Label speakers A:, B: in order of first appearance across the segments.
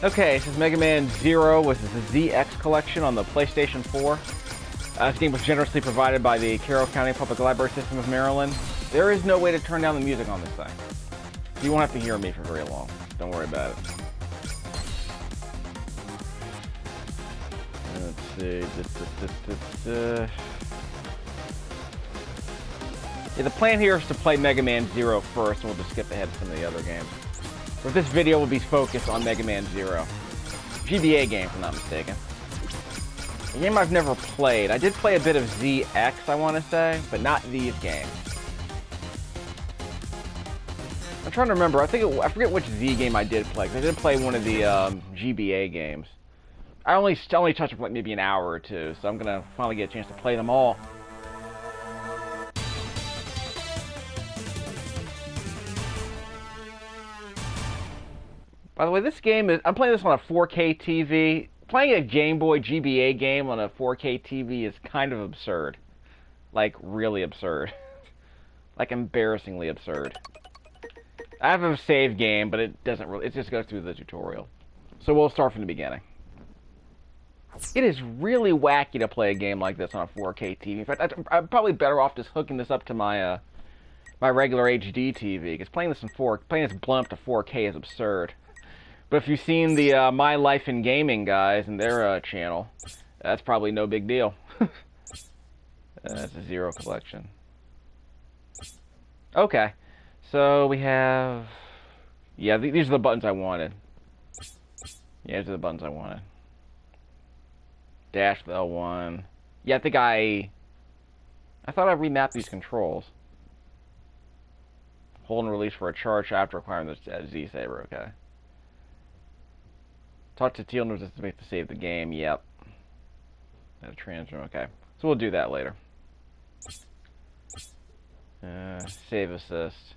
A: Okay, this is Mega Man Zero with the ZX collection on the PlayStation 4. This game was generously provided by the Carroll County Public Library System of Maryland. There is no way to turn down the music on this thing. You won't have to hear me for very long. Don't worry about it. Let's see. Yeah, the plan here is to play Mega Man Zero first, and we'll just skip ahead to some of the other games. But this video will be focused on Mega Man Zero. GBA game, if I'm not mistaken. A game I've never played. I did play a bit of ZX, I want to say, but not these games. I'm trying to remember. I forget which Z game I did play, because I did play one of the GBA games. I only touched it for like maybe an hour or two, so I'm gonna finally get a chance to play them all. By the way, this game is... I'm playing this on a 4K TV. Playing a Game Boy GBA game on a 4K TV is kind of absurd. Like, really absurd. Like, embarrassingly absurd. I have a save game, but it doesn't really... It just goes through the tutorial. So we'll start from the beginning. It is really wacky to play a game like this on a 4K TV. In fact, I'm probably better off just hooking this up to my my regular HD TV, because playing this blown up to 4K is absurd. But if you've seen the My Life in Gaming guys and their channel, that's probably no big deal. That's a Zero collection. Okay, so we have... Yeah, these are the buttons I wanted. Yeah, these are the buttons I wanted. Dash the L1. Yeah, I think I thought I remapped these controls. Hold and release for a charge after acquiring the Z saber. Okay. Talk to Teal News to make to save the game. Yep. And a transfer. Okay. So we'll do that later. Save assist.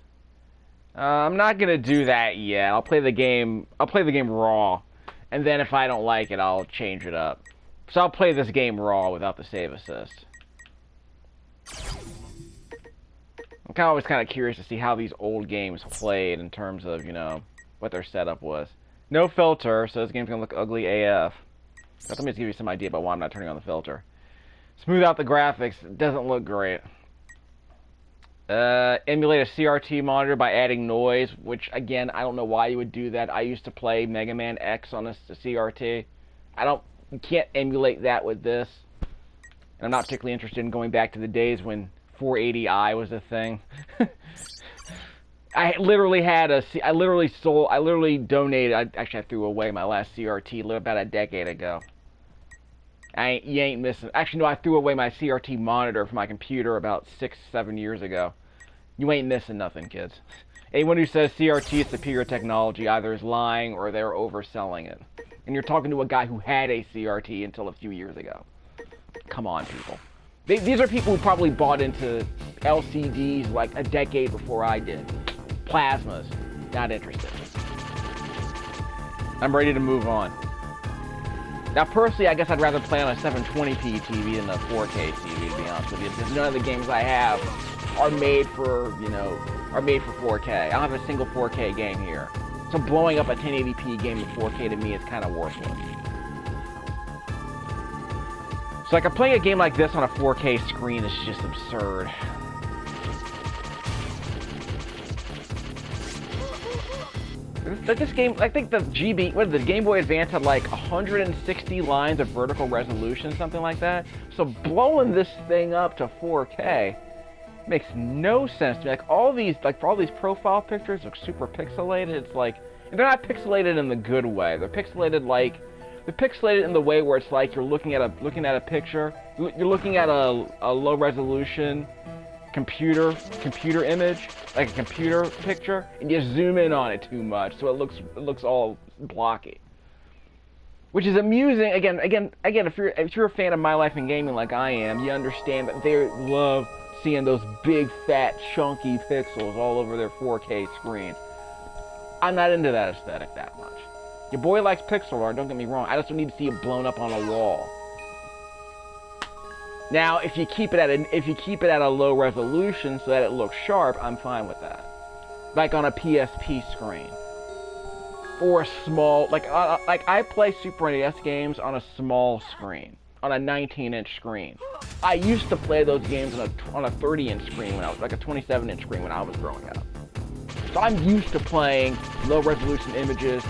A: I'm not gonna do that yet. I'll play the game raw, and then if I don't like it, I'll change it up. So I'll play this game raw without the save assist. I'm always kind of curious to see how these old games played in terms of, you know, what their setup was. No filter, so this game's gonna look ugly AF. Let me just give you some idea about why I'm not turning on the filter. Smooth out the graphics. It doesn't look great. Emulate a CRT monitor by adding noise, which, again, I don't know why you would do that. I used to play Mega Man X on a CRT. You can't emulate that with this. And I'm not particularly interested in going back to the days when 480i was a thing. I literally donated. Actually, I threw away my last CRT about a decade ago. You ain't missing. Actually, no, I threw away my CRT monitor for my computer about 6-7 years ago. You ain't missing nothing, kids. Anyone who says CRT is superior technology either is lying or they're overselling it. And you're talking to a guy who had a CRT until a few years ago. Come on, people. These are people who probably bought into LCDs like a decade before I did. Plasmas. Not interested. I'm ready to move on. Now, personally, I guess I'd rather play on a 720p TV than a 4K TV, to be honest with you, because none of the games I have are made for, you know, are made for 4K. I don't have a single 4K game here. So blowing up a 1080p game in 4K to me is kind of worthless. So like, playing a game like this on a 4K screen is just absurd. This game, I think the Game Boy Advance had like 160 lines of vertical resolution, something like that. So blowing this thing up to 4K makes no sense to me. Like, all these profile pictures look super pixelated. It's like, and they're not pixelated in the good way. They're pixelated in the way where it's like you're looking at a picture. You're looking at a low resolution computer image, like a computer picture, and you zoom in on it too much, so it looks all blocky. Which is amusing. Again, if you're a fan of My Life in Gaming like I am, you understand that they love seeing those big, fat, chunky pixels all over their 4K screen. I'm not into that aesthetic that much. Your boy likes pixel art, don't get me wrong. I just don't need to see it blown up on a wall. Now, if you keep it at a low resolution so that it looks sharp, I'm fine with that. Like on a PSP screen. or a small, like I play Super NES games on a small screen, on a 19-inch screen. I used to play those games on a 30-inch screen when I was, like a 27-inch screen when I was growing up. So I'm used to playing low-resolution images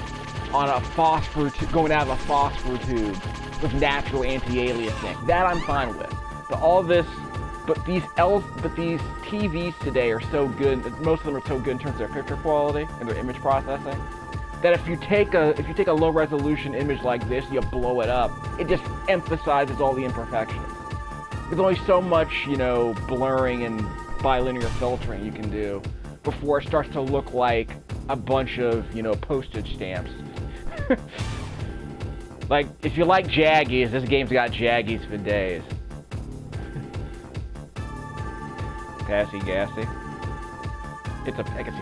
A: on a phosphor going out of a phosphor tube with natural anti-aliasing. That I'm fine with. But these TVs today are so good. Most of them are so good in terms of their picture quality and their image processing, that if you take a low-resolution image like this, you blow it up, it just emphasizes all the imperfections. There's only so much, you know, blurring and bilinear filtering you can do before it starts to look like a bunch of, you know, postage stamps. Like, if you like jaggies, this game's got jaggies for days. Passy gassy. I can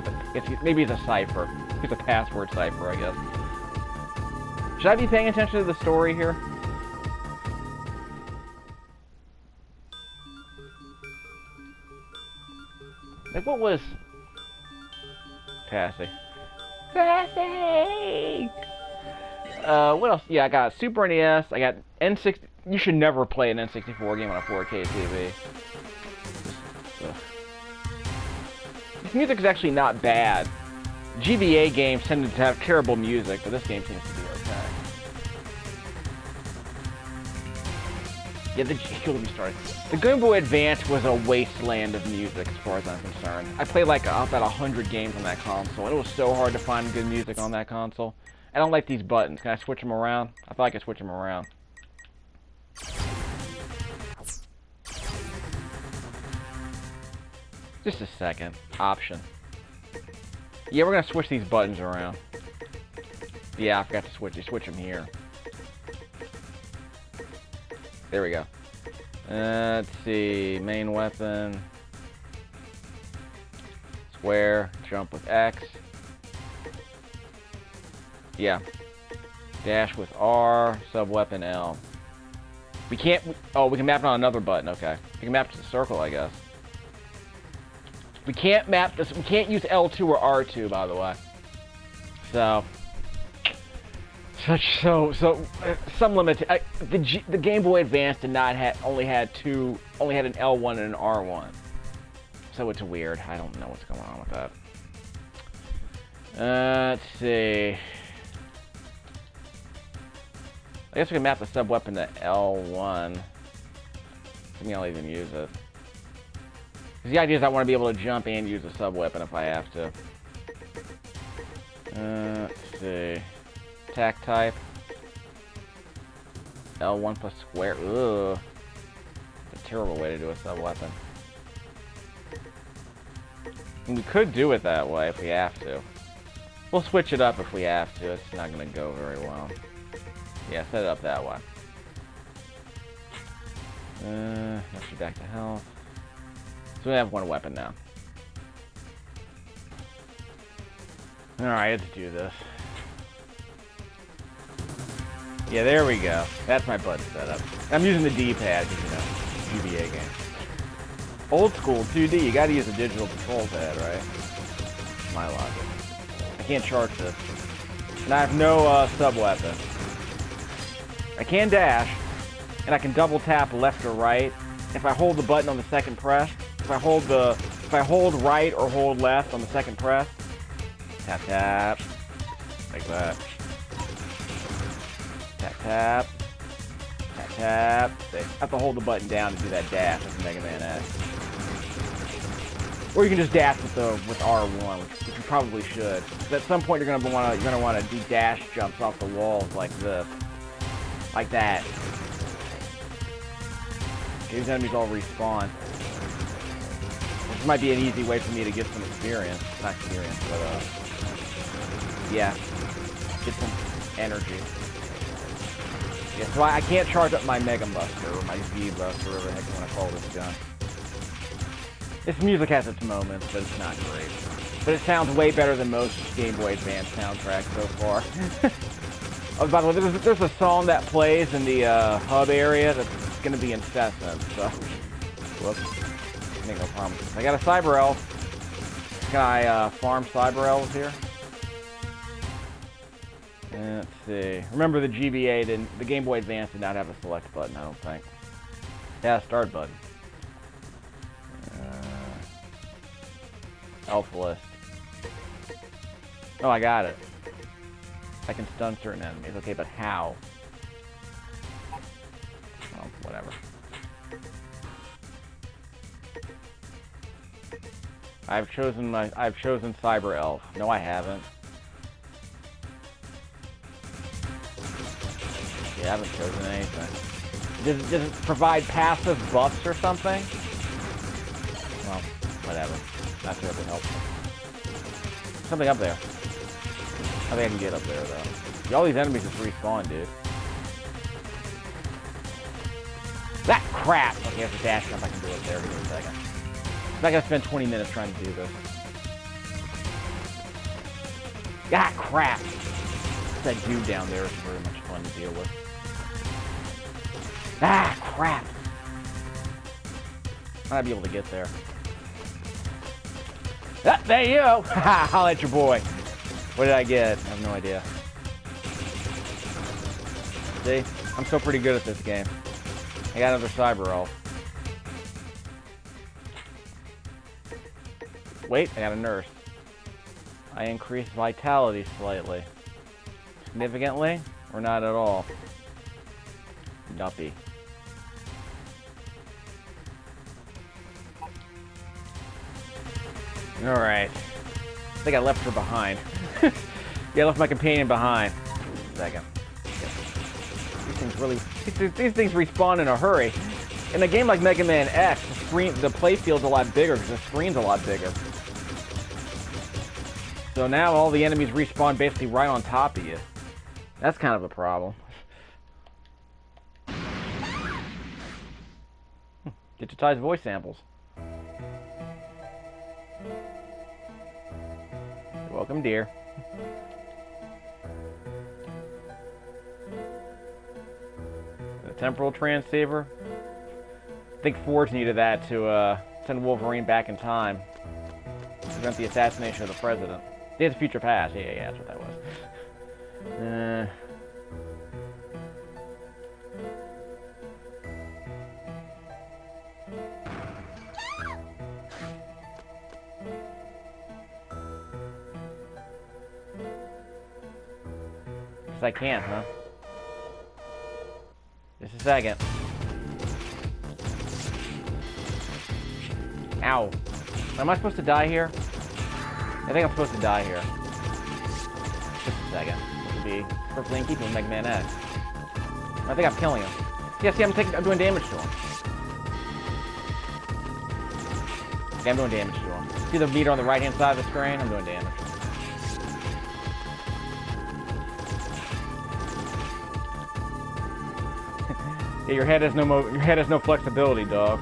A: see maybe it's a cipher. It's a password cipher, I guess. Should I be paying attention to the story here? Like, what was... Passy. Passy! What else? Yeah, I got Super NES, I got N60... You should never play an N64 game on a 4K TV. This music is actually not bad. GBA games tended to have terrible music, but this game seems to be okay. Yeah, the Game Boy Advance was a wasteland of music as far as I'm concerned. I played like about 100 games on that console, and it was so hard to find good music on that console. I don't like these buttons. Can I switch them around? I thought I could switch them around. Just a second. Option. Yeah, we're gonna switch these buttons around. Yeah, I forgot to switch them here. There we go. Let's see. Main weapon. Square. Jump with X. Yeah. Dash with R. Sub-weapon L. We can't... Oh, we can map it on another button. Okay. We can map to the circle, I guess. We can't map this. We can't use L2 or R2, by the way. So, some limit. The Game Boy Advance did not only had an L1 and an R1. So it's weird. I don't know what's going on with that. Let's see. I guess we can map the sub weapon to L1. I mean, I'll even use it. Because the idea is I want to be able to jump and use a sub-weapon if I have to. Let's see. Attack type. L1 plus square. Ugh. That's a terrible way to do a sub-weapon. We could do it that way if we have to. We'll switch it up if we have to. It's not going to go very well. Yeah, set it up that way. Let's get back to health. So we have one weapon now. Alright, let's do this. Yeah, there we go. That's my button setup. I'm using the D-pad because, you know, GBA game. Old school 2D, you gotta use a digital control pad, right? My logic. I can't charge this. And I have no sub-weapon. I can dash, and I can double tap left or right. If I hold the button on the second press, if I hold right or hold left on the second press, tap tap, like that. Tap tap, tap tap. I have to hold the button down to do that dash with Mega Man X. Or you can just dash with R1, which you probably should. But at some point you're gonna want to do dash jumps off the walls like this, like that. These enemies all respawn. This might be an easy way for me to get some experience. Not experience, but, yeah. Get some energy. Yeah, so I can't charge up my Mega Buster, or my V-Buster, whatever the heck you want to call this gun. This music has its moments, but it's not great. But it sounds way better than most Game Boy Advance soundtracks so far. Oh, by the way, there's a song that plays in the hub area that's going to be incessant, so... Whoops. Make no promises. I got a Cyber Elf. Can I farm Cyber Elves here? Let's see. Remember the GBA didn't, the Game Boy Advance did not have a select button, I don't think. Yeah, start button. Elf list. Oh, I got it. I can stun certain enemies. Okay, but how? Oh, whatever. I've chosen Cyber Elf. No, I haven't. Yeah, I haven't chosen anything. Does it provide passive buffs or something? Well, whatever. Not terribly helpful. Something up there. I think I can get up there, though. All these enemies just respawn, dude. That crap! Okay, I have to dash jump. I can do it there. Give me a second. I'm not gonna spend 20 minutes trying to do this. Ah, crap! That dude down there is very much fun to deal with. Ah, crap! I might be able to get there. Ah, there you go! Haha, holla at your boy. What did I get? I have no idea. See? I'm still pretty good at this game. I got another Cyber Elf. Wait, I got a nurse. I increased vitality slightly. Significantly? Or not at all? Nuppy. Alright. I think I left her behind. Yeah, I left my companion behind. Second. These things really... These things respawn in a hurry. In a game like Mega Man X, the playfield's a lot bigger because the screen's a lot bigger. So now all the enemies respawn basically right on top of you. That's kind of a problem. Digitized voice samples. You're welcome, dear. The temporal transceiver. I think Forge needed that to send Wolverine back in time. To prevent the assassination of the president. Days of Future Past. Yeah, that's what that was. Guess I can't, huh? Just a second. Ow. Am I supposed to die here? I think I'm supposed to die here. Just a second. This would be perfectly in keeping with Mega Man X. I think I'm killing him. Yeah, see, I'm doing damage to him. Okay, I'm doing damage to him. See the meter on the right-hand side of the screen? I'm doing damage. Yeah, your head has no flexibility, dog.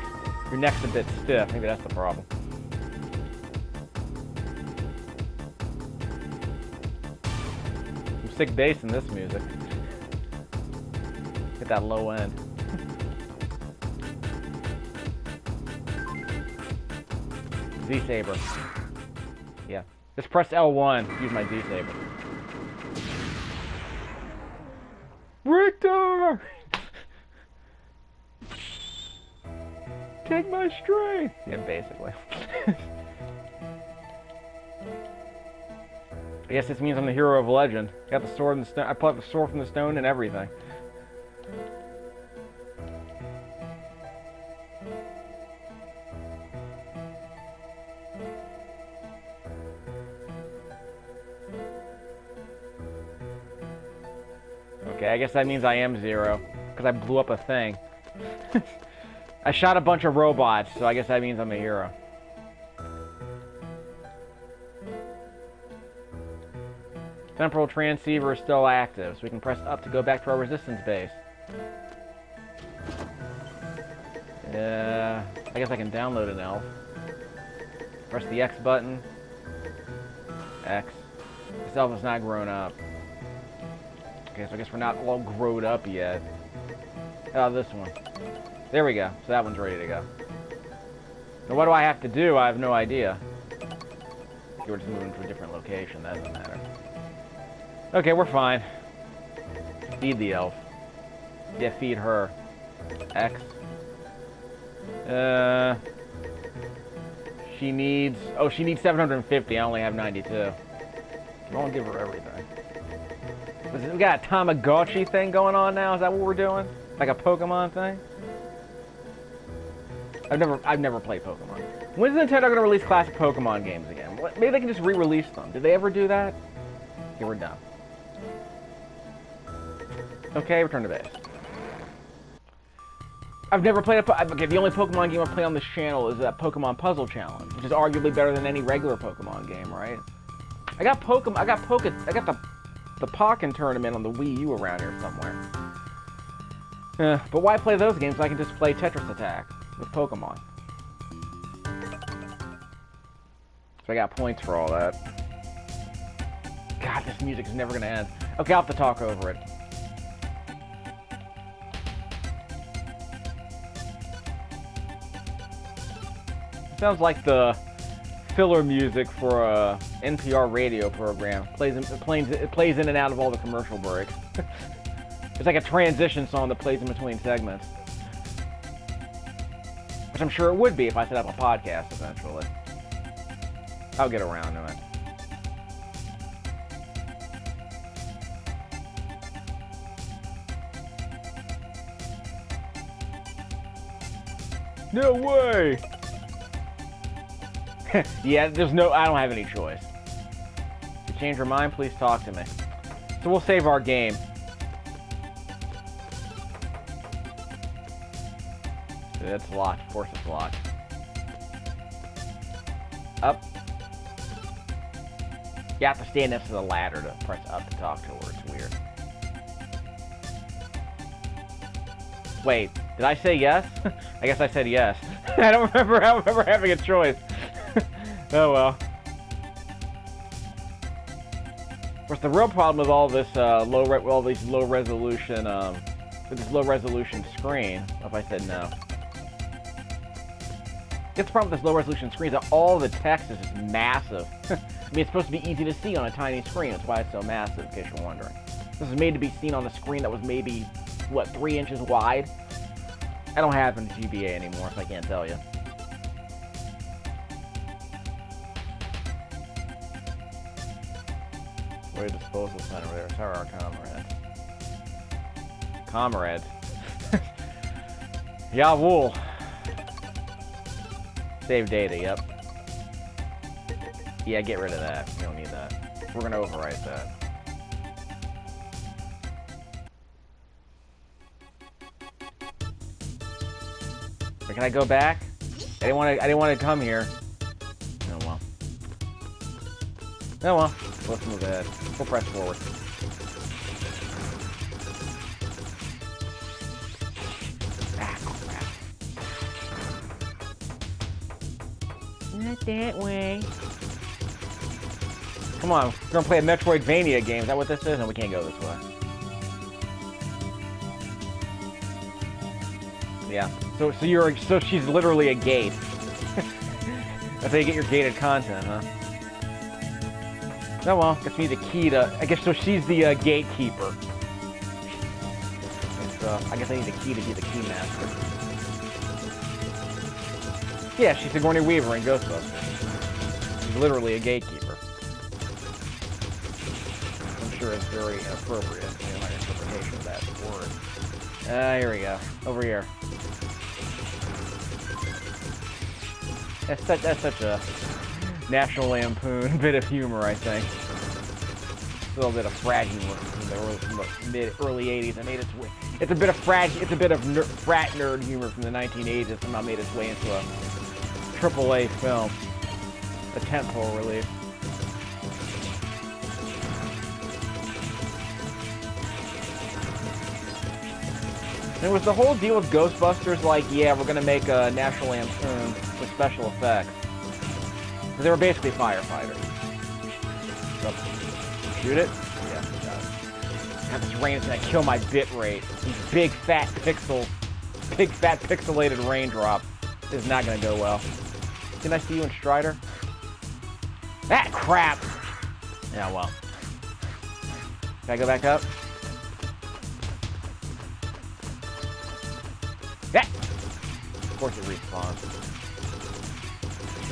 A: Your neck's a bit stiff. Maybe that's the problem. Some sick bass in this music. Get that low end. Z-Saber. Yeah. Just press L1. Use my Z-Saber. Richter! Take my strength! Yeah, basically. I guess this means I'm the hero of legend. Got the sword and the stone. I put the sword from the stone and everything. Okay, I guess that means I am Zero, because I blew up a thing. I shot a bunch of robots, so I guess that means I'm a hero. Temporal transceiver is still active, so we can press up to go back to our resistance base. Yeah, I guess I can download an elf. Press the X button. X. This elf is not grown up. Okay, so I guess we're not all grown up yet. How about this one? There we go. So that one's ready to go. Now what do I have to do? I have no idea. We're just moving to a different location. That doesn't matter. Okay, we're fine. Feed the elf. Yeah, feed her. X. She needs... Oh, she needs 750. I only have 92. I won't give her everything. We got a Tamagotchi thing going on now? Is that what we're doing? Like a Pokemon thing? I've never played Pokemon. When's Nintendo gonna release classic Pokemon games again? Maybe they can just re-release them. Did they ever do that? Okay, we're done. Okay, return to base. I've never played okay, the only Pokemon game I play on this channel is that Pokemon Puzzle Challenge, which is arguably better than any regular Pokemon game, right? I got the Pokken tournament on the Wii U around here somewhere. But why play those games when I can just play Tetris Attack with Pokemon? So I got points for all that. God, this music is never gonna end. Okay, I'll have to talk over it. Sounds like the filler music for a NPR radio program. It plays in and out of all the commercial breaks. It's like a transition song that plays in between segments. Which I'm sure it would be if I set up a podcast eventually. I'll get around to it. No way! Yeah, I don't have any choice. If you change your mind, please talk to me. So we'll save our game. It's locked. Of course it's locked. Up. You have to stand next to the ladder to press up to talk to her. It's weird. Wait, did I say yes? I guess I said yes. I don't remember having a choice. Oh well. Of course, the real problem with all this low resolution screen. If I said no. The problem with this low resolution screen is that all the text is just massive. I mean, it's supposed to be easy to see on a tiny screen. That's why it's so massive, in case you're wondering. This is made to be seen on a screen that was maybe, what, 3 inches wide? I don't have a GBA anymore, so I can't tell you. Where disposal center there. How are our comrades? Comrades. Jawohl. Save data, yep. Yeah, get rid of that. We don't need that. We're gonna overwrite that. Or can I go back? I didn't want to come here. Oh well. Oh well. Let's move ahead. We'll press forward. Ah, crap. Not that way. Come on, we're gonna play a Metroidvania game. Is that what this is? No, we can't go this way. Yeah. So she's literally a gate. That's how you get your gated content, huh? Oh well, guess we need a key to... I guess so she's the gatekeeper. So I guess I need a key to be the keymaster. Yeah, she's Sigourney Weaver in Ghostbusters. She's literally a gatekeeper. I'm sure it's very inappropriate in my interpretation of that word. Here we go. Over here. That's such a National Lampoon bit of humor, I think. A little bit of frat humor from the early '80s. I made its way. It's a bit of frat nerd humor from the 1980s that somehow made its way into a AAA film, a tentpole release. And was the whole deal with Ghostbusters like, yeah, we're gonna make a National Lampoon with special effects? Because they were basically firefighters. So, shoot it? Yeah, got it. God, this rain is gonna kill my bit rate. These big fat pixelated raindrops is not gonna go well. Didn't I see you in Strider? That crap! Yeah, well. Can I go back up? Of course it respawns.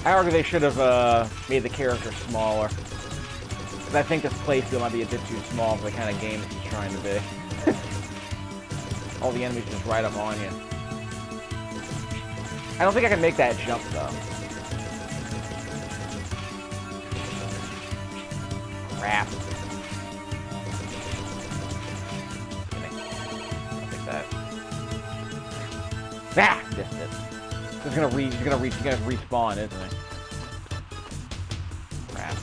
A: I argue they should have made the character smaller. Because I think this playfield might be a bit too small for the kind of game this is trying to be. All the enemies just right up on you. I don't think I can make that jump, though. Crap. I'll take that. Ah! Missed it. He's gonna respawn, isn't it? Crap.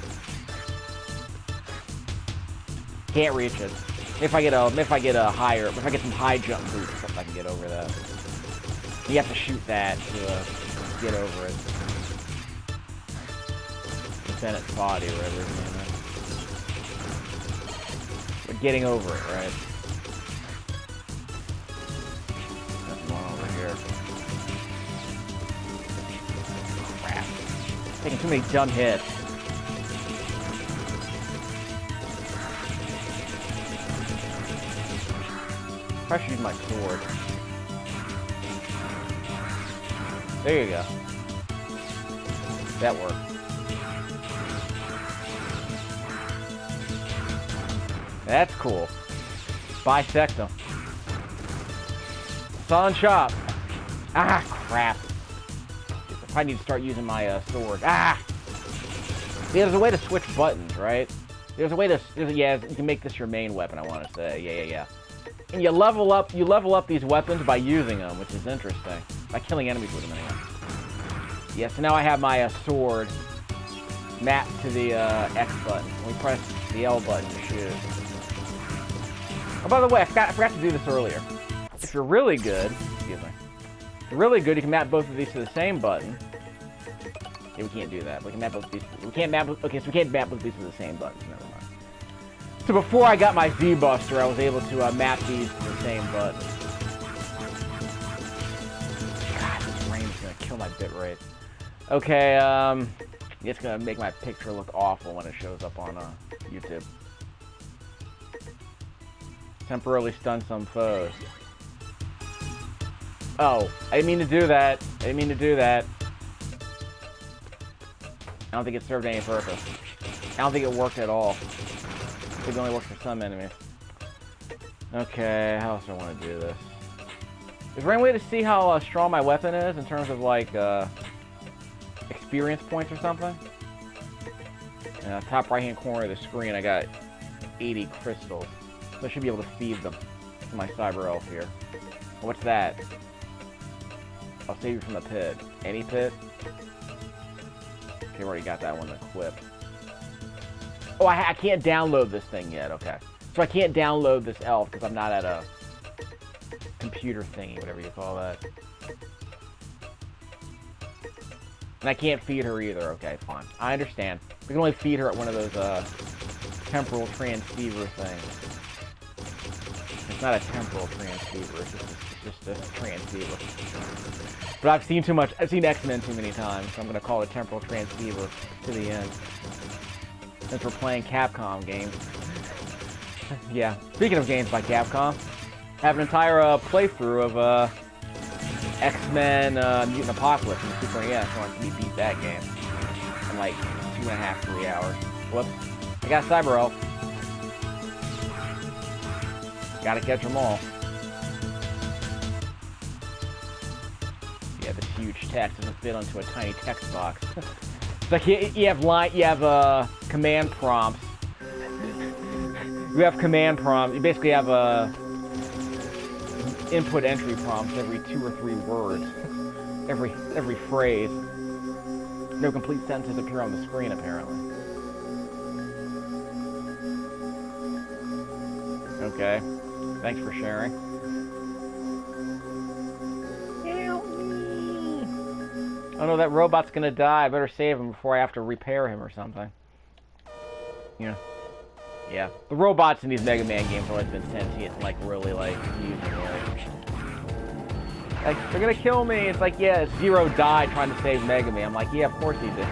A: Can't reach it. If I get some high jump boost or something, I can get over that. You have to shoot that to get over it. Lieutenant body or whatever his name is. But getting over it, right? Nothing wrong over here. Crap. Taking too many dumb hits. I should use my sword. There you go. That worked. That's cool. Bisect them. Sun chop. Ah, crap. I probably need to start using my sword. Ah! Yeah, there's a way to switch buttons, right? There's a way to... yeah, you can make this your main weapon, I want to say. Yeah. And you level up these weapons by using them, which is interesting. By killing enemies with them, anyway. Yeah, so now I have my sword mapped to the X button. We press the L button to shoot. Oh, by the way, I forgot to do this earlier. If you're really good, excuse me. If you're really good, you can map both of these to the same button. Yeah, we can't do that. We can map both of these. We can't map. Okay, so we can't map both of these to the same buttons. Never mind. So before I got my Z-Buster, I was able to map these to the same button. God, this rain is gonna kill my bitrate. Okay, it's gonna make my picture look awful when it shows up on YouTube. Temporarily stun some foes. Oh, I didn't mean to do that. I don't think it served any purpose. I don't think it worked at all. I think it only works for some enemies. Okay, how else do I want to do this? Is there any way to see how strong my weapon is in terms of, like, experience points or something? Top right-hand corner of the screen, I got 80 crystals. So I should be able to feed them to my cyber elf here. What's that? I'll save you from the pit. Any pit? Okay, we already got that one equipped. Oh, I can't download this thing yet, okay. So I can't download this elf because I'm not at a computer thingy, whatever you call that. And I can't feed her either, okay, fine. I understand. We can only feed her at one of those, temporal transceiver things. It's not a temporal transceiver, it's just a transceiver. But I've seen X-Men too many times, so I'm gonna call it temporal transceiver to the end. Since we're playing Capcom games. Yeah, speaking of games by Capcom, I have an entire playthrough of X-Men Mutant Apocalypse in the Super NES. I want to beat that game in like 2.5, 3 hours. Whoops. I got a Cyber Elf. Gotta catch them all. Yeah, this huge text doesn't fit onto a tiny text box. It's like you have command prompts. You have command prompts. You basically have input entry prompts every 2 or 3 words, every phrase. No complete sentences appear on the screen apparently. Okay, thanks for sharing. Help me! Oh no, that robot's gonna die. I better save him before I have to repair him or something. Yeah. Yeah. The robots in these Mega Man games have always been sentient, like really like using like they're gonna kill me. It's like, yeah, Zero died trying to save Mega Man. I'm like, yeah, of course he did.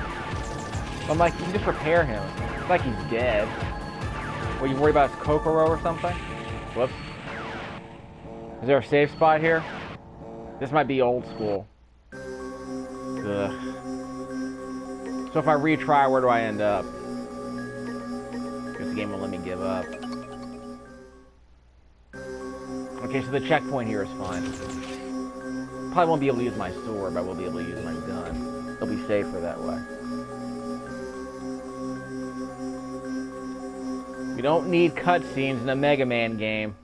A: I'm like, you can just repair him. It's like he's dead. What, you worry about his Kokoro or something? Whoops. Is there a safe spot here? This might be old school. Ugh. So if I retry, where do I end up? Because the game won't let me give up. Okay, so the checkpoint here is fine. Probably won't be able to use my sword, but I will be able to use my gun. It'll be safer that way. We don't need cutscenes in a Mega Man game.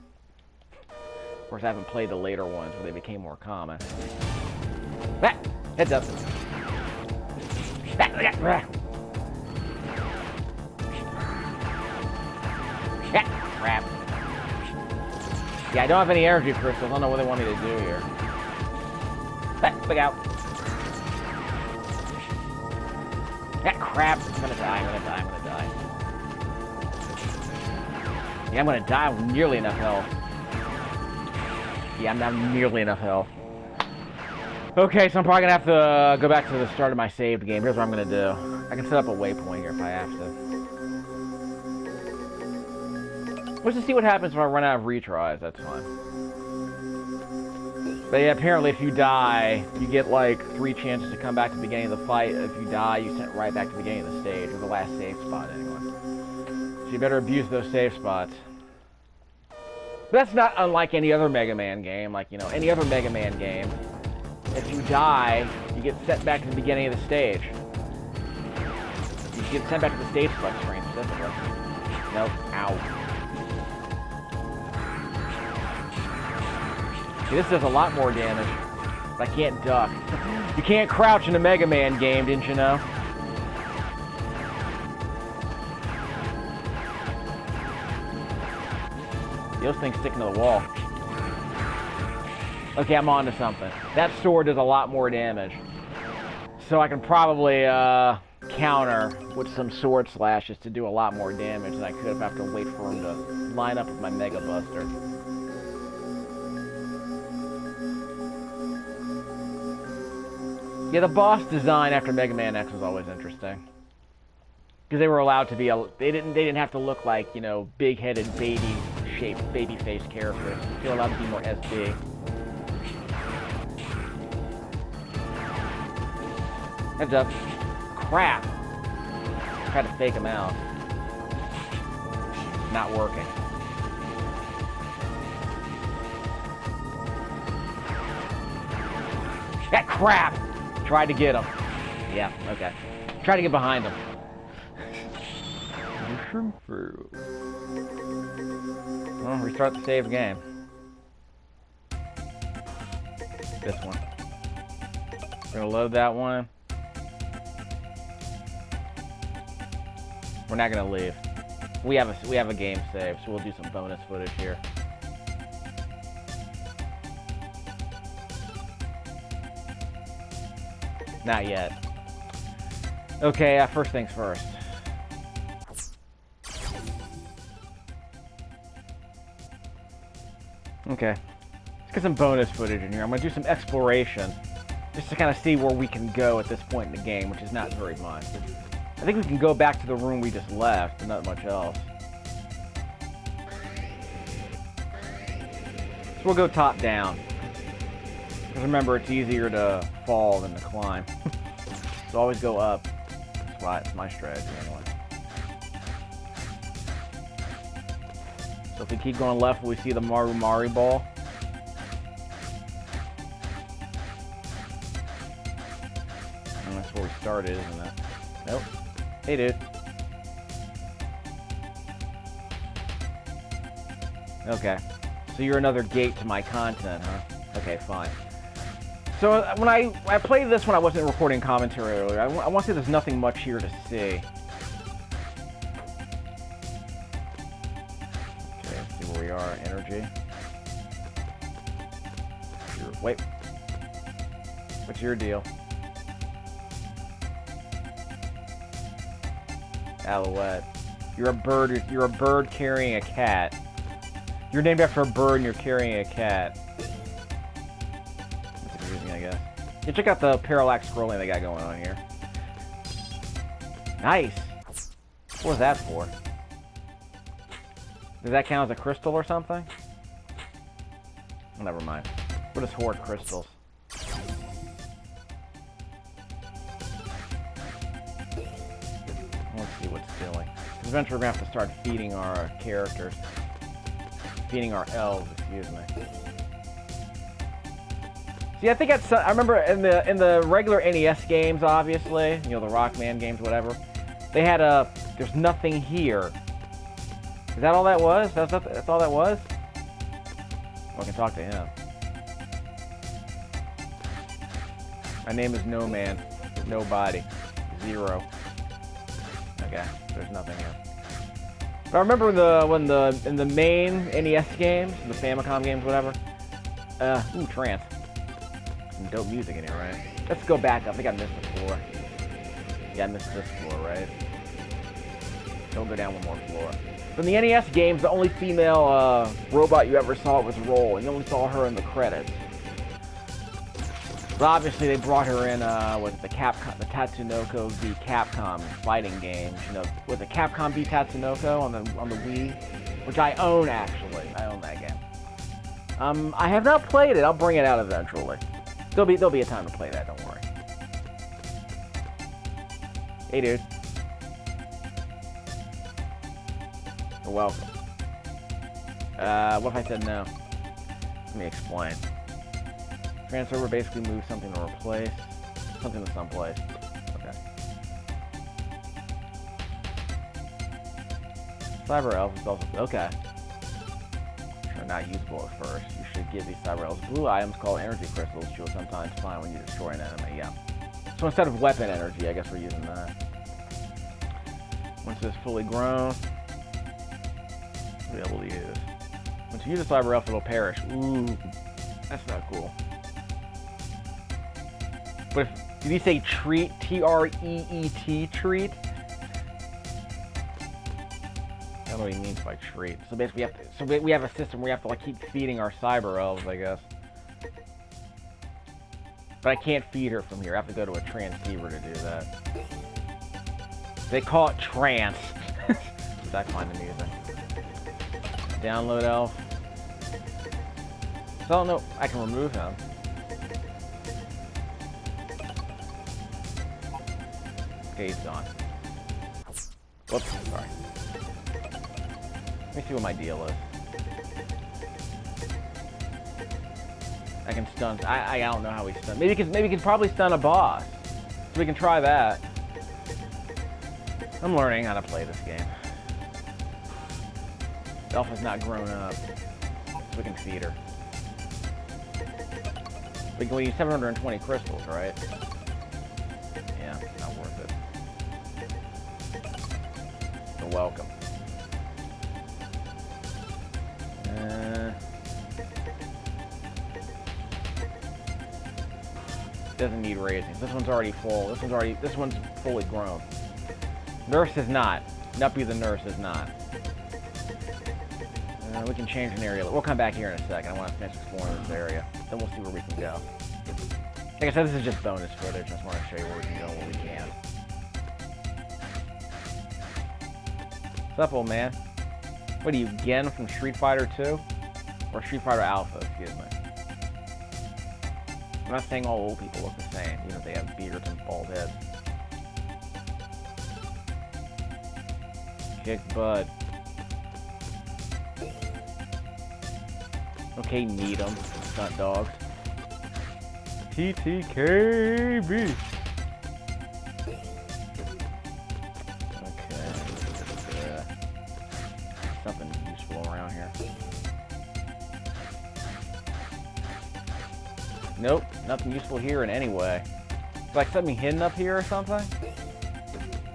A: Of course, I haven't played the later ones where they became more common. Ah, heads up. Crap. Yeah, I don't have any energy crystals. I don't know what they want me to do here. Look out. Crap. I'm gonna die. Yeah, I'm gonna die with nearly enough health. Yeah, I'm not nearly enough health. Okay, so I'm probably gonna have to go back to the start of my saved game. Here's what I'm gonna do. I can set up a waypoint here if I have to. Let's just see what happens if I run out of retries. That's fine. But yeah, apparently if you die, you get like 3 chances to come back to the beginning of the fight. If you die, you sent right back to the beginning of the stage, or the last save spot anyway. So you better abuse those save spots. But that's not unlike any other Mega Man game. Like, you know, any other Mega Man game, if you die, you get sent back to the beginning of the stage. You get sent back to the stage select screen specifically. Nope. Ow. See, this does a lot more damage. I can't duck. You can't crouch in a Mega Man game, didn't you know? Those things sticking to the wall. Okay, I'm on to something. That sword does a lot more damage. So I can probably counter with some sword slashes to do a lot more damage than I could if I have to wait for him to line up with my Mega Buster. Yeah, the boss design after Mega Man X was always interesting. Because they were allowed to be, they didn't have to look like, you know, big-headed baby-shaped, baby-faced characters. They were allowed to be more SD. Heads up. Crap. Tried to fake him out. Not working. That crap! Tried to get him. Yeah, okay. Tried to get behind him. Well, restart the save game. This one. We're gonna load that one. We're not gonna leave. We have a game save, so we'll do some bonus footage here. Not yet. Okay, first things first. Okay. Let's get some bonus footage in here. I'm going to do some exploration. Just to kind of see where we can go at this point in the game, which is not very much. I think we can go back to the room we just left, but not much else. So we'll go top down. Because remember, it's easier to fall than to climb. So always go up. That's why it's my strategy anyway. So if we keep going left, we see the Mari ball. And that's where we started, isn't it? Nope. Hey, dude. Okay. So you're another gate to my content, huh? Okay, fine. So when I played this when I wasn't recording commentary earlier, I want to say there's nothing much here to see. Okay, let's see where we are. Energy. Wait. What's your deal? Alouette. You're a bird. You're a bird carrying a cat. You're named after a bird and you're carrying a cat. I guess. Yeah, check out the parallax scrolling they got going on here. Nice! What was that for? Does that count as a crystal or something? Oh, never mind. We'll just hoard crystals. Eventually we're gonna have to start feeding our characters. Feeding our elves, excuse me. See, I think I remember in the regular NES games, obviously, you know, the Rockman games, whatever. They had there's nothing here. Is that all that was? That's all that was? Oh, I can talk to him. My name is No Man. Nobody. Zero. Okay, there's nothing here. But I remember in the main NES games, the Famicom games, whatever. Ooh, trance. Some dope music in here, right? Let's go back up. I think I missed the floor. Yeah, I missed this floor, right? Don't go down one more floor. From the NES games, the only female robot you ever saw was Roll, and you only saw her in the credits. But obviously, they brought her in with the Tatsunoko v Capcom fighting games. You know, with the Capcom v Tatsunoko on the Wii, which I own actually. I own that game. I have not played it. I'll bring it out eventually. There'll be a time to play that. Don't worry. Hey, dude. You're welcome. What if I said no? Let me explain. Transfer basically moves something to replace something to someplace. Okay. Cyber Elf is also okay. Sure, not usable at first. You should give these Cyber Elves blue items called energy crystals, which you'll sometimes find when you destroy an enemy. Yeah. So instead of weapon energy, I guess we're using that. Once it's fully grown, we'll be able to use. Once you use a Cyber Elf, it'll perish. Ooh, that's not cool. But did he say treat? T-R-E-E-T, treat? I don't know what he means by treat. So basically, we have a system where we have to like keep feeding our Cyber Elves, I guess. But I can't feed her from here. I have to go to a transceiver to do that. They call it trance. Which I find amusing. Download elf. So I don't know. I can remove him. Okay, he's gone. Whoops, sorry. Let me see what my deal is. I can stun. I don't know how we stun. Maybe we can probably stun a boss. So we can try that. I'm learning how to play this game. Elf has not grown up. So we can feed her. We can use 720 crystals, right? Yeah, not worth it. You're welcome. Doesn't need raising. This one's already full. This one's fully grown. Nurse is not. Nuppy the nurse is not. We can change an area. We'll come back here in a second. I want to finish exploring this area. Then we'll see where we can go. Like I said, this is just bonus footage. I just want to show you where we can go and where we can. What's up, old man? What are you, Gen from Street Fighter 2? Or Street Fighter Alpha, excuse me. I'm not saying all old people look the same, even if they have beards and bald heads. Kick butt. Okay, need them, stunt dogs. TTKB. Okay, something useful around here. Nope, nothing useful here in any way. It's like something hidden up here or something?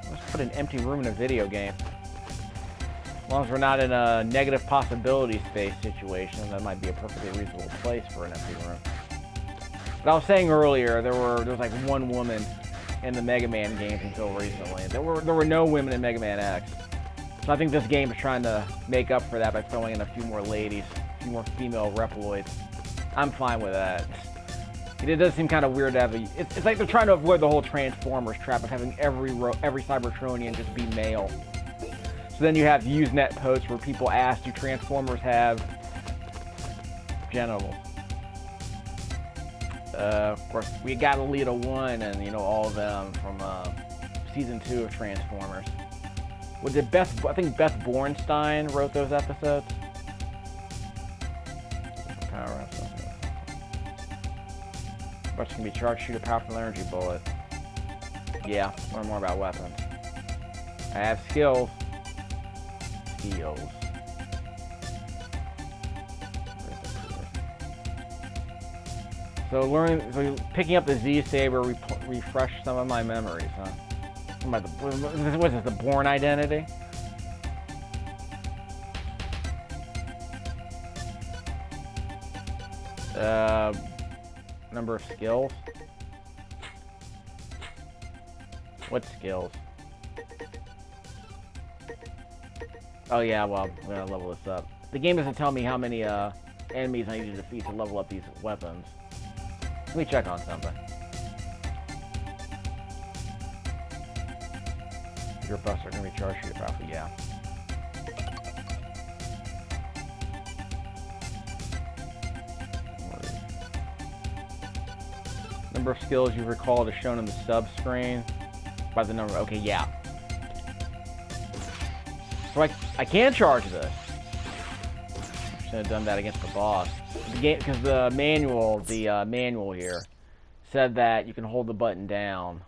A: Let's put an empty room in a video game. As long as we're not in a negative possibility space situation, that might be a perfectly reasonable place for an empty room. But I was saying earlier, there was like one woman in the Mega Man games until recently. There were no women in Mega Man X. So I think this game is trying to make up for that by throwing in a few more ladies, a few more female Reploids. I'm fine with that. It does seem kind of weird to have it's like they're trying to avoid the whole Transformers trap of having every Cybertronian just be male. So then you have Usenet posts where people ask, do Transformers have genitals? Of course, we got Alita 1 and, you know, all of them from Season 2 of Transformers. Was it Beth? I think Beth Bornstein wrote those episodes. Power up. What's gonna be charged? Shoot a powerful energy bullet. Yeah, learn more about weapons. I have skills. Skills. So picking up the Z-Saber refreshed some of my memories, huh? What is this, the Bourne identity? Number of skills? What skills? Oh yeah, well, I'm gonna level this up. The game doesn't tell me how many enemies I need to defeat to level up these weapons. Let me check on something. Your busts are going to be charged shooter powerful, yeah. Number of skills you recall is shown in the sub screen by the number. Okay, yeah. So I can charge this. I should have done that against the boss. The game, because the manual here said that you can hold the button down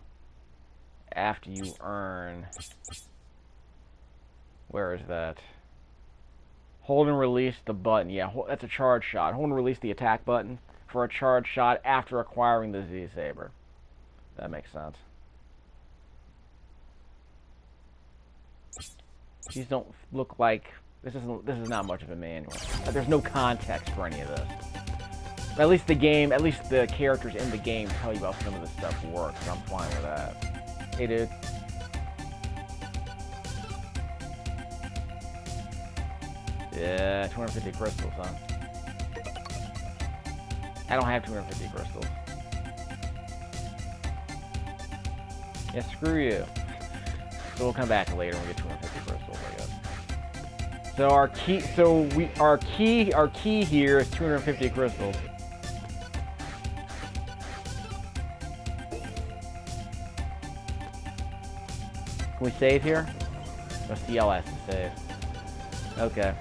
A: after you earn. Where is that? Hold and release the button. Yeah, that's a charge shot. Hold and release the attack button for a charge shot after acquiring the Z-Saber. That makes sense. These don't look like this is not much of a manual. There's no context for any of this. But at least the characters in the game tell you about some of the stuff works, so I'm fine with that. Hey dude. Yeah, 250 crystals, huh? I don't have 250 crystals. Yeah, screw you. So we'll come back later when we get 250 crystals, I guess. So our key here is 250 crystals. Can we save here? Or CL has to save. Okay.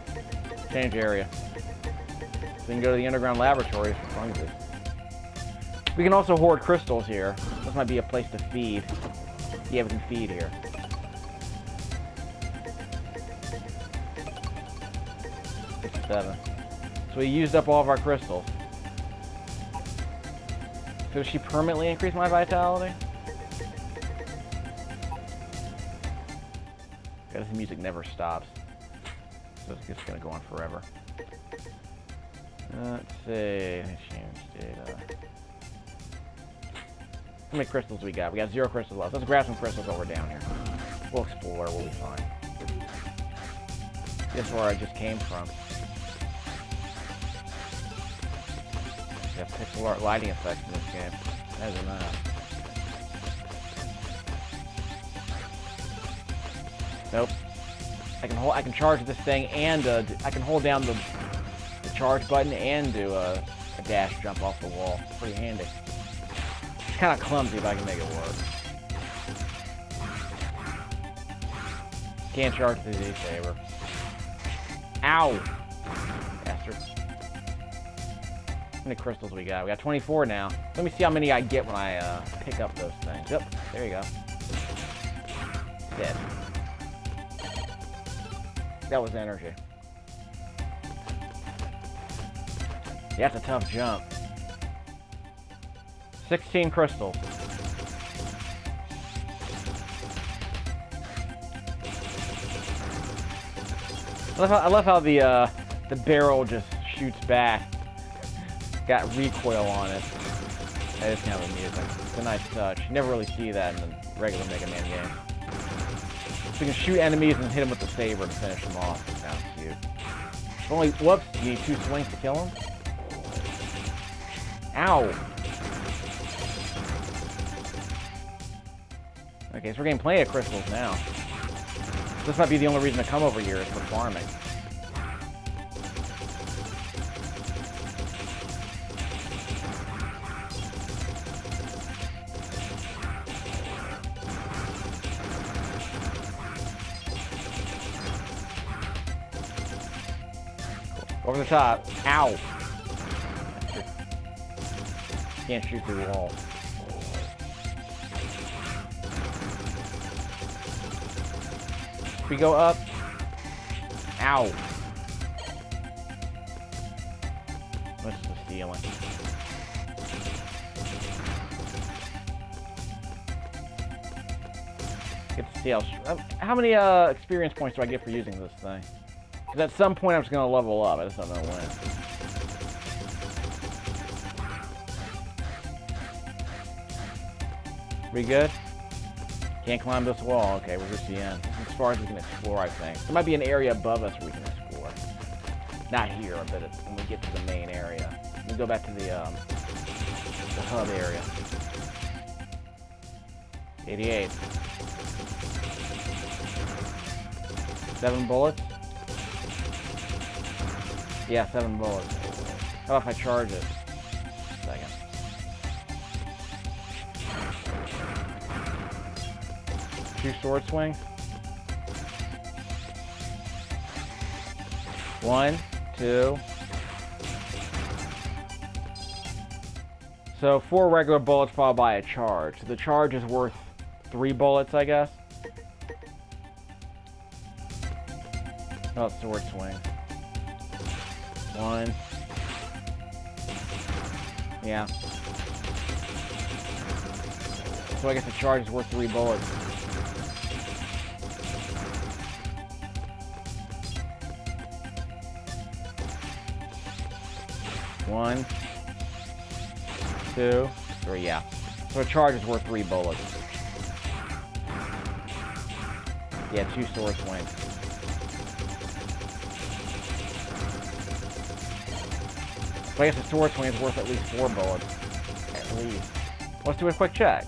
A: Change area. So we can go to the underground laboratories for fungus. We can also hoard crystals here. This might be a place to feed. Yeah, we can feed here. 67. So we used up all of our crystals. So does she permanently increase my vitality? God, this music never stops. So it's just gonna go on forever. Let's see. Change data. How many crystals we got? We got 0 crystals left. Let's grab some crystals while we're down here. We'll explore. We'll be fine. This is where I just came from. Got pixel art lighting effects in this game. Imagine that. Nope. I can charge this thing and I can hold down the charge button and do a dash jump off the wall. It's pretty handy. It's kind of clumsy, but I can make it work. Can't charge the Z-Saber. Ow! Bastard. How many crystals we got? We got 24 now. Let me see how many I get when I pick up those things. Yep, there you go. Dead. That was energy. Yeah, that's a tough jump. 16 crystals. I love how the barrel just shoots back. Got recoil on it. That is kind of amusing. It's a nice touch. You never really see that in the regular Mega Man game. So you can shoot enemies and hit them with the saber to finish them off. It sounds cute. Only, whoops, you need 2 swings to kill him? Ow! Okay, so we're getting plenty of crystals now. This might be the only reason to come over here is for farming. Over the top. Ow. Can't shoot through the wall. We go up. Ow. This is the ceiling. Get to see how many experience points do I get for using this thing? Because at some point I'm just going to level up. I just don't know when. We good? Can't climb this wall. Okay, we're just the end. As far as we can explore, I think. There might be an area above us where we can explore. Not here, but when we get to the main area. We go back to the hub area. 88. 7 bullets? Yeah, 7 bullets. How about if I charge it? Second. Two sword swings. 1, 2. So 4 regular bullets followed by a charge. So the charge is worth 3 bullets, I guess. Oh, sword swing. 1. Yeah. So I guess the charge is worth 3 bullets. One, 2, 3, yeah. So a charge is worth 3 bullets. Yeah, 2 sword swings. So I guess a sword swing is worth at least 4 bullets. At least. Let's do a quick check.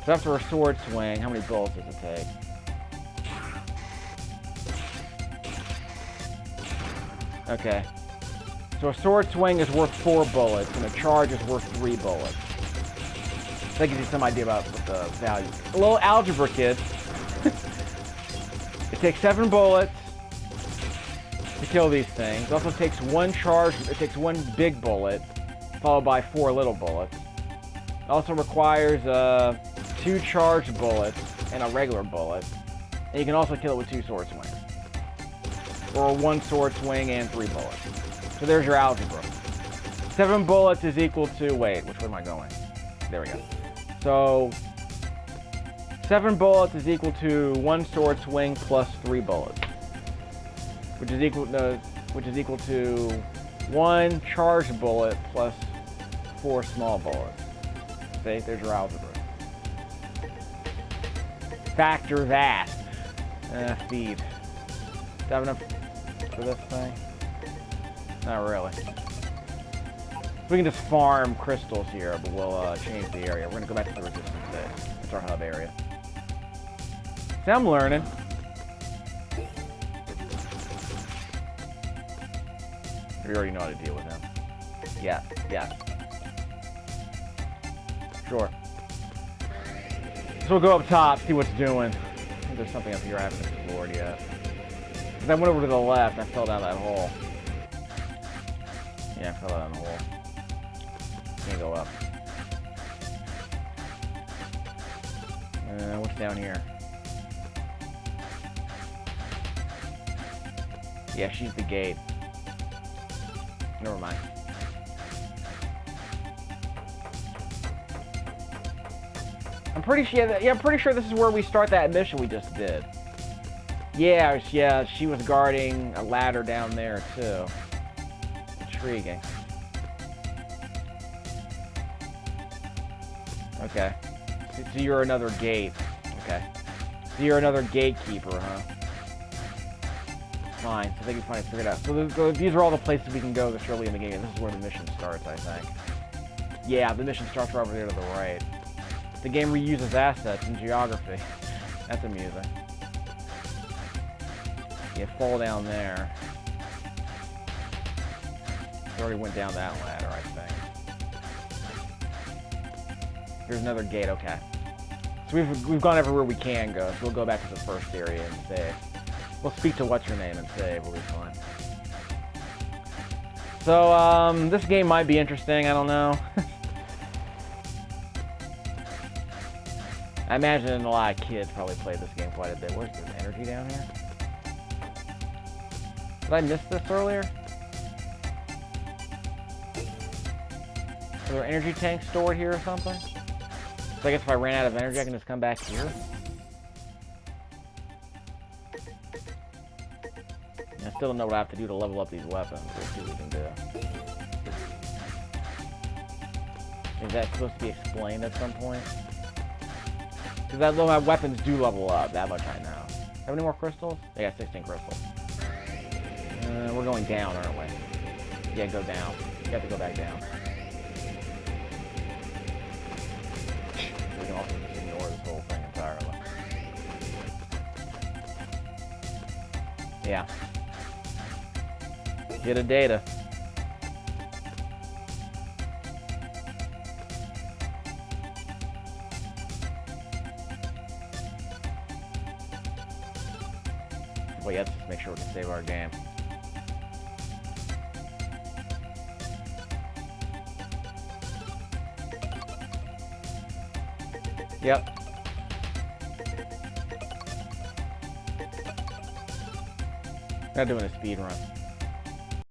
A: So after a sword swing, how many bullets does it take? Okay. So a sword swing is worth 4 bullets, and a charge is worth 3 bullets. That gives you some idea about what the value is. A little algebra, kids. It takes 7 bullets to kill these things. It also takes 1 charge, it takes 1 big bullet, followed by 4 little bullets. It also requires 2 charged bullets and a regular bullet. And you can also kill it with 2 sword swings. Or 1 sword swing and 3 bullets. So there's your algebra. 7 bullets is equal to, wait, which way am I going? There we go. So 7 bullets is equal to 1 sword swing plus 3 bullets. Which is equal to 1 charged bullet plus 4 small bullets. See, there's your algebra. Factor that. Feed. Do I have enough for this thing? Not really. We can just farm crystals here, but we'll change the area. We're going to go back to the resistance base. It's our hub area. See, I'm learning. We already know how to deal with him. Yeah, yeah. Sure. So we'll go up top, see what's doing. I think there's something up here I haven't explored yet. Because I went over to the left, I fell down that hole. Yeah, I fell down the hole. Can't go up. What's down here? Yeah, she's the gate. Never mind. I'm pretty sure this is where we start that mission we just did. Yeah, she was guarding a ladder down there too. Intriguing. Okay. So you're another gate. Okay. So you're another gatekeeper, huh? Fine. So I think we finally figured it out. So these are all the places we can go this early in the game. This is where the mission starts, I think. Yeah, the mission starts right over there to the right. The game reuses assets in geography. That's amusing. You fall down there. We already went down that ladder, I think. Here's another gate, okay. So we've gone everywhere we can go, so we'll go back to the first area and save. We'll speak to what's your name and save. We'll be fine. So, this game might be interesting. I don't know. I imagine a lot of kids probably played this game quite a bit. Where's the energy down here? Did I miss this earlier? Are there energy tanks stored here or something? So I guess if I ran out of energy, I can just come back here? I still don't know what I have to do to level up these weapons. We'll see what we can do. Is that supposed to be explained at some point? Because my weapons do level up, that much I know. Have any more crystals? I got 16 crystals. We're going down, aren't we? Yeah, go down. You have to go back down. We can also just ignore this whole thing entirely. Yeah. Get a data. Well, yeah, let's just make sure we can save our game. Yep. Not doing a speed run.